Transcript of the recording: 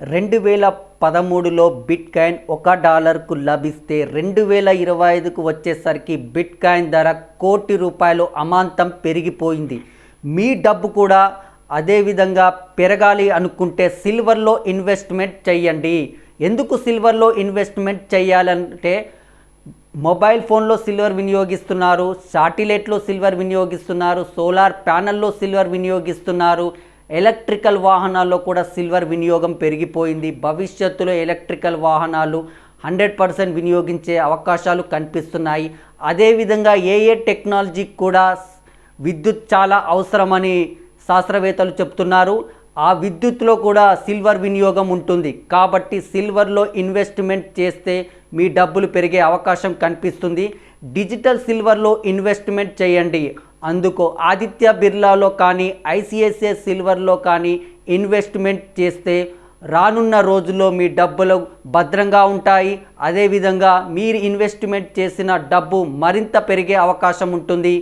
2013లో bitcoin $1కు లభిస్తే 2025కు వచ్చేసరికి bitcoin ధర ₹1,00,00,000 అమాంతం పెరిగిపోయింది. మీ డబ్బు కూడా అదే విధంగా పెరగాలి అనుకుంటే సిల్వర్లో ఇన్వెస్ట్మెంట్ చేయండి. ఎందుకు సిల్వర్లో ఇన్వెస్ట్మెంట్ చేయాలంటే మొబైల్ ఫోన్లో సిల్వర్ వినియోగిస్తున్నారు, శాటిలైట్లో సిల్వర్ వినియోగిస్తున్నారు, సోలార్ ప్యానల్లో సిల్వర్ వినియోగిస్తున్నారు, ఎలక్ట్రికల్ వాహనాల్లో కూడా సిల్వర్ వినియోగం పెరిగిపోయింది. భవిష్యత్తులో ఎలక్ట్రికల్ వాహనాలు 100% వినియోగించే అవకాశాలు కనిపిస్తున్నాయి. అదేవిధంగా ఏ టెక్నాలజీకి కూడా విద్యుత్ చాలా అవసరమని శాస్త్రవేత్తలు చెప్తున్నారు. ఆ విద్యుత్లో కూడా సిల్వర్ వినియోగం ఉంటుంది. కాబట్టి సిల్వర్లో ఇన్వెస్ట్మెంట్ చేస్తే మీ డబ్బులు పెరిగే అవకాశం కనిపిస్తుంది. డిజిటల్ సిల్వర్లో ఇన్వెస్ట్మెంట్ చేయండి. అందుకు ఆదిత్య బిర్లాలో కానీ ఐసిఐసిఐ సిల్వర్లో కానీ ఇన్వెస్ట్మెంట్ చేస్తే రానున్న రోజుల్లో మీ డబ్బులు భద్రంగా ఉంటాయి. అదేవిధంగా మీరు ఇన్వెస్ట్మెంట్ చేసిన డబ్బు మరింత పెరిగే అవకాశం ఉంటుంది.